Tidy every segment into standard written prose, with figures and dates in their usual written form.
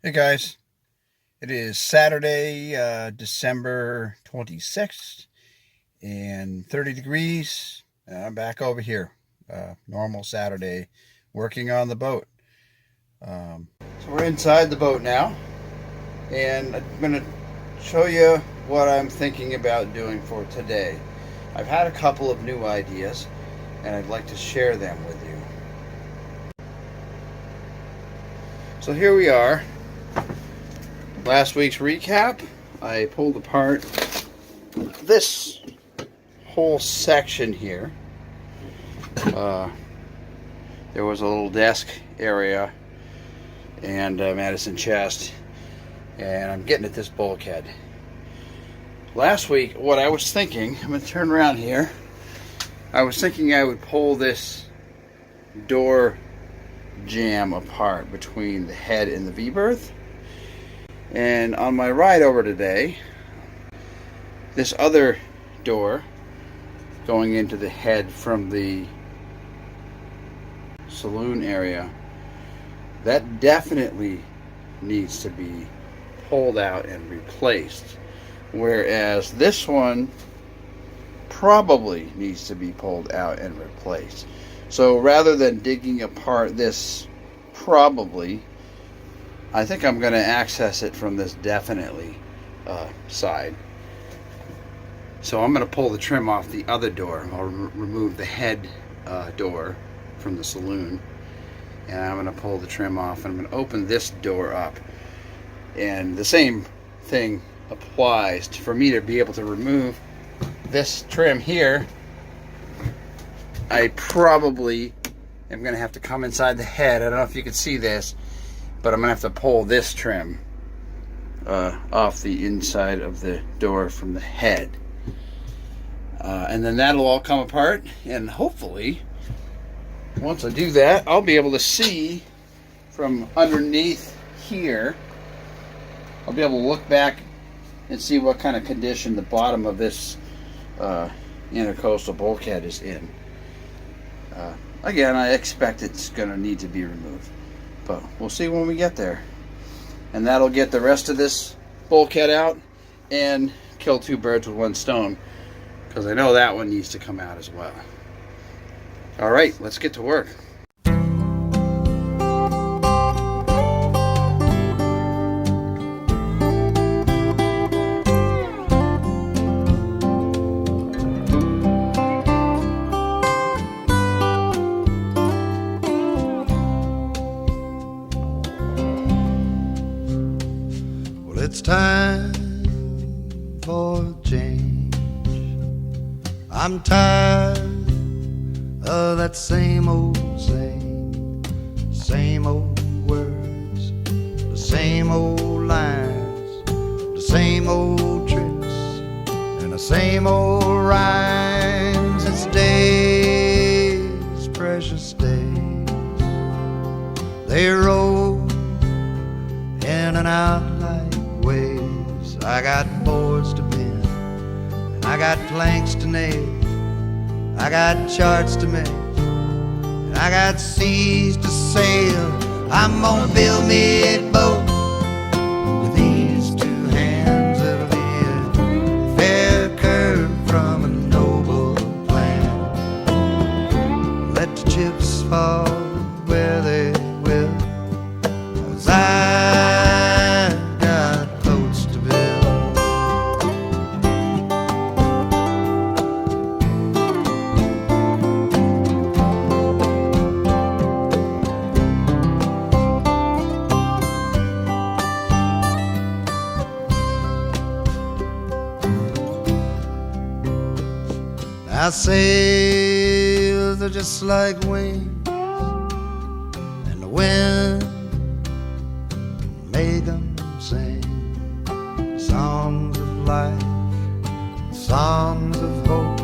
Hey guys, it is Saturday, December 26th and 30 degrees. I'm back over here, normal Saturday, working on the boat. So we're inside the boat now, and I'm going to show you what I'm thinking about doing for today. I've had a couple of new ideas, and I'd like to share them with you. So here we are. Last week's recap, I pulled apart this whole section here. There was a little desk area and a medicine chest, and I'm getting at this bulkhead. Last week, what I was thinking, I'm going to turn around here, I was thinking I would pull this door jamb apart between the head and the V-berth. And on my ride over today, this other door going into the head from the saloon area, that definitely needs to be pulled out and replaced. Whereas this one probably needs to be pulled out and replaced. So rather than digging apart this probably, I think I'm going to access it from this definitely side. So I'm going to pull the trim off the other door. I'll remove the head door from the saloon, and I'm going to pull the trim off, and I'm going to open this door up. And the same thing applies for me to be able to remove this trim here. I probably am going to have to come inside the head. I don't know if you can see this, but I'm going to have to pull this trim off the inside of the door from the head. And then that'll all come apart, and hopefully, once I do that, I'll be able to see from underneath here. I'll be able to look back and see what kind of condition the bottom of this intercoastal bulkhead is in. Again, I expect it's going to need to be removed, but we'll see when we get there. And that'll get the rest of this bulkhead out and kill two birds with one stone, because I know that one needs to come out as well. Alright, let's get to work. It's time for a change. I'm tired of that same old words, the same old lines, the same old tricks, and the same old rhymes. It's days, precious days. They roll in and out like waves. I got boards to bend, and I got planks to nail, I got charts to make, and I got seas to sail. I'm gonna build me a boat with these two hands. It'll be a fair curve from a noble plan. Let the chips fall where they will, 'cause I got boats to build. Now sails are just like wings, and the wind make them sing songs of life, songs of hope,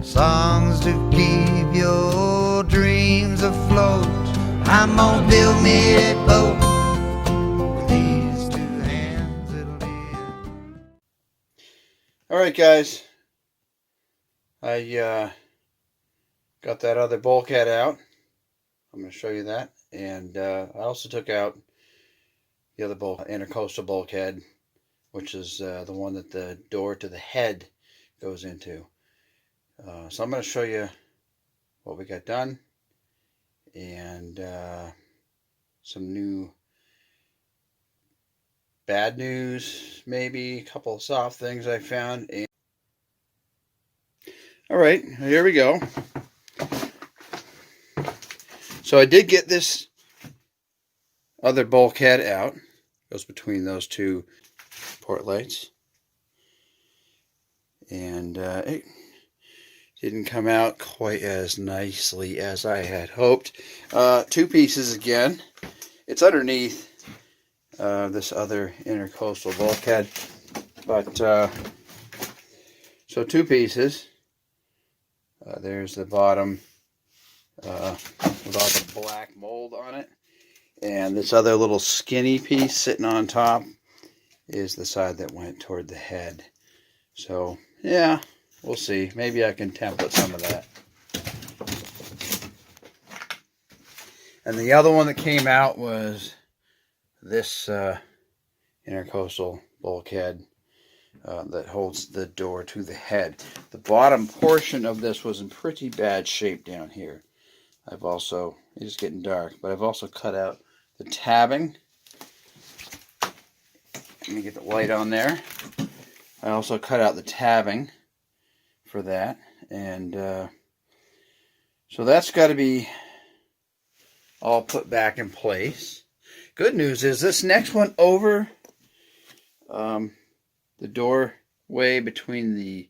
songs to keep your dreams afloat. I'm gonna build me a boat with these two hands. It'll be Alright guys, I got that other bulkhead out. I'm going to show you that. And I also took out the other intercoastal bulkhead, which is the one that the door to the head goes into. So I'm going to show you what we got done and some new bad news, maybe a couple of soft things I found. And all right, here we go. So I did get this other bulkhead out. Goes between those two port lights. And it didn't come out quite as nicely as I had hoped. Two pieces again. It's underneath this other intercoastal bulkhead. But, so two pieces. There's the bottom with all the black mold on it. And this other little skinny piece sitting on top is the side that went toward the head. So, yeah, we'll see. Maybe I can template some of that. And the other one that came out was this intercoastal bulkhead that holds the door to the head. The bottom portion of this was in pretty bad shape down here. I've also, it's getting dark, but I've also cut out the tabbing. Let me get the light on there. I also cut out the tabbing for that. And so that's got to be all put back in place. Good news is this next one over the doorway between the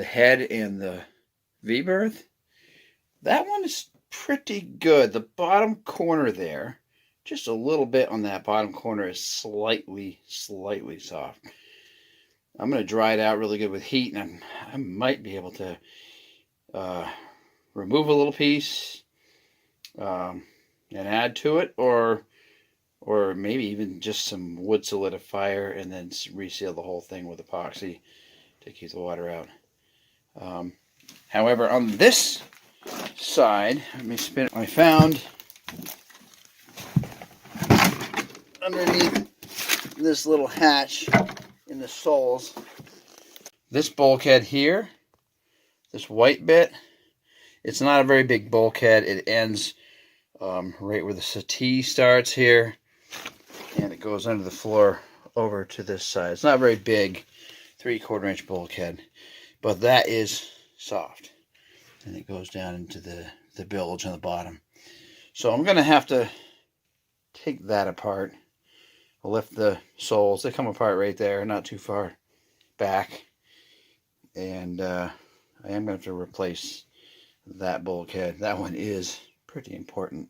head and the V-berth, that one is pretty good. The bottom corner there, just a little bit on that bottom corner, is slightly soft. I'm going to dry it out really good with heat, and I might be able to remove a little piece and add to it, or maybe even just some wood solidifier and then reseal the whole thing with epoxy to keep the water out. However, on this side, let me spin it. I found underneath this little hatch in the soles, this bulkhead here, this white bit, it's not a very big bulkhead. It ends right where the settee starts here, and it goes under the floor over to this side. It's not very big, 3/4 inch bulkhead, but that is soft, and it goes down into the bilge on the bottom. So I'm going to have to take that apart. I'll lift the soles. They come apart right there, not too far back. And I am going to have to replace that bulkhead. That one is pretty important.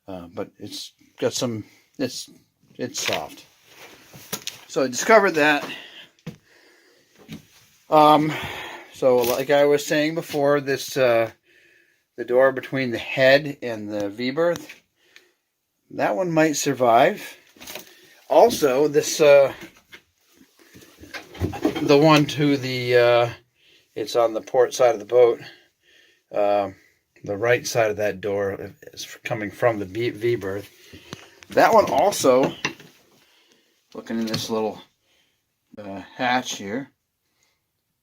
But it's got some, it's soft. So I discovered that. So like I was saying before, this the door between the head and the V-berth, that one might survive. Also, this the one to the it's on the port side of the boat. The right side of that door is coming from the V-berth. That one also, looking in this little hatch here,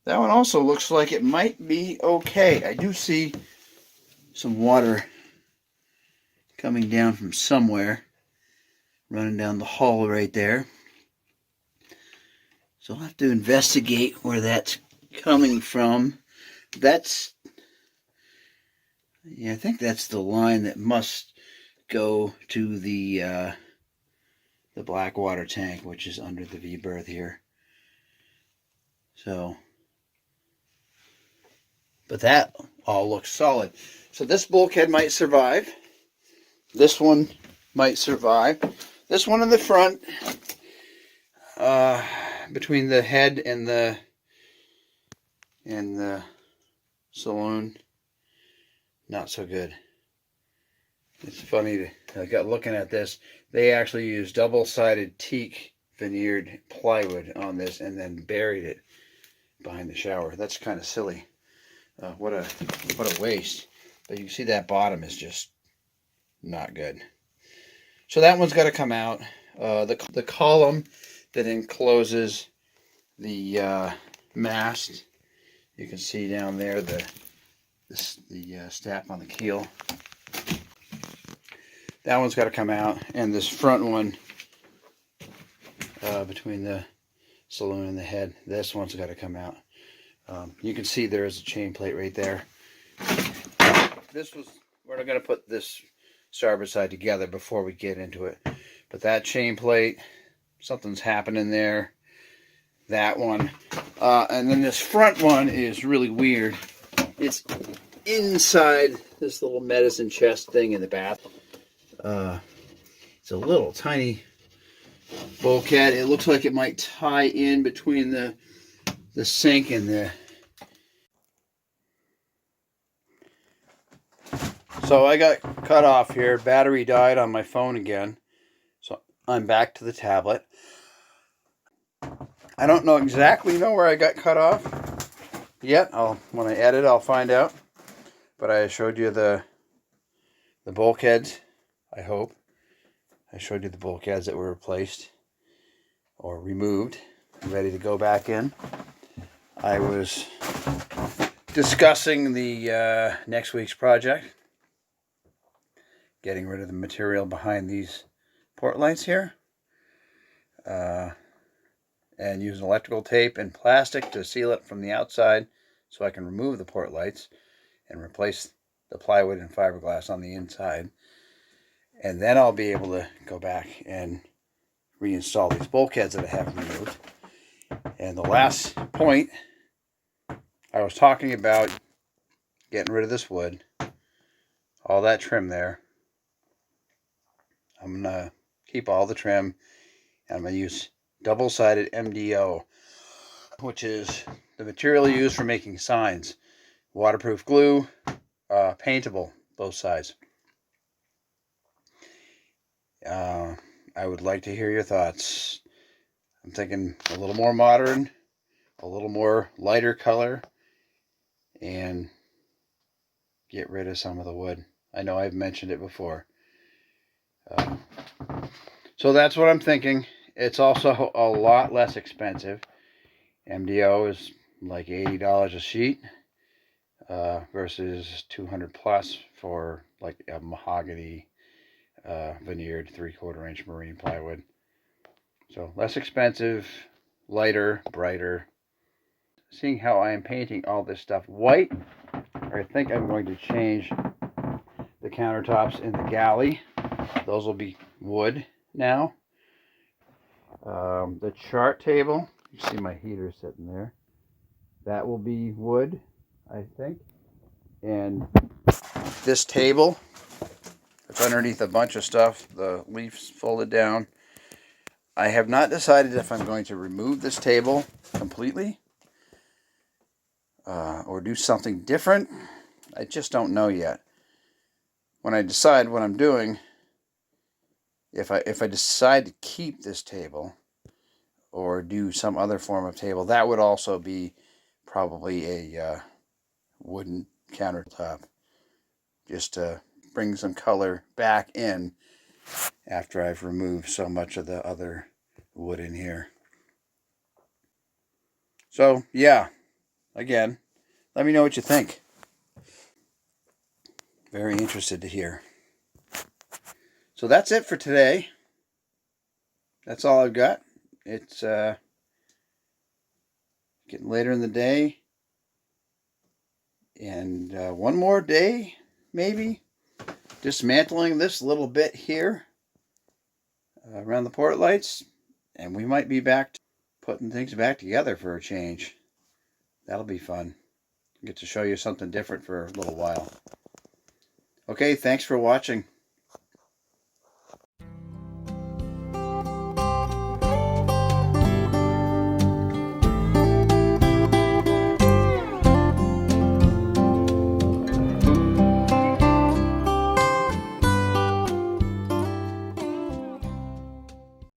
that one also looks like it might be okay. I do see some water coming down from somewhere, running down the hull right there. So I'll have to investigate where that's coming from. That's, yeah, I think that's the line that must go to the black water tank, which is under the V-berth here. So, but that all looks solid. So this bulkhead might survive. This one might survive. This one in the front, between the head and the saloon, not so good. It's funny, I got looking at this, they actually used double-sided teak veneered plywood on this and then buried it behind the shower. That's kind of silly. What a waste. But you can see that bottom is just not good. So that one's got to come out. The column that encloses the mast, you can see down there the strap on the keel. That one's got to come out, and this front one between the saloon and the head, this one's got to come out. You can see there is a chain plate right there. We're going to put this starboard side together before we get into it. But that chain plate, something's happening there. That one. And then this front one is really weird. It's inside this little medicine chest thing in the bath. It's a little tiny bulkhead. It looks like it might tie in between the sink and the... So I got cut off here. Battery died on my phone again. So I'm back to the tablet. I don't exactly know where I got cut off yet. When I edit, I'll find out. But I showed you the bulkheads, I hope. I showed you the bulkheads that were replaced or removed, ready to go back in. I was discussing the next week's project. Getting rid of the material behind these port lights here. And using electrical tape and plastic to seal it from the outside so I can remove the port lights and replace the plywood and fiberglass on the inside. And then I'll be able to go back and reinstall these bulkheads that I have removed. And the last point, I was talking about getting rid of this wood, all that trim there. I'm going to keep all the trim, and I'm going to use double-sided MDO, which is the material used for making signs. Waterproof glue, paintable, both sides. I would like to hear your thoughts. I'm thinking a little more modern, a little more lighter color, and get rid of some of the wood. I know I've mentioned it before. So that's what I'm thinking. It's also a lot less expensive. MDO is like $80 a sheet versus $200 plus for like a mahogany veneered 3/4 inch marine plywood. So less expensive, lighter, brighter. Seeing how I am painting all this stuff white, I think I'm going to change the countertops in the galley. Those will be wood now. The chart table, you see my heater sitting there. That will be wood, I think. And this table, it's underneath a bunch of stuff. The leaves folded down. I have not decided if I'm going to remove this table completely or do something different. I just don't know yet. When I decide what I'm doing, if I decide to keep this table or do some other form of table, that would also be probably a wooden countertop, just to bring some color back in after I've removed so much of the other wood in here. So yeah, again, let me know what you think. Very interested to hear. So that's it for today. That's all I've got. It's getting later in the day. And one more day, maybe. Dismantling this little bit here around the port lights. And we might be back to putting things back together for a change. That'll be fun. Get to show you something different for a little while. Okay, thanks for watching.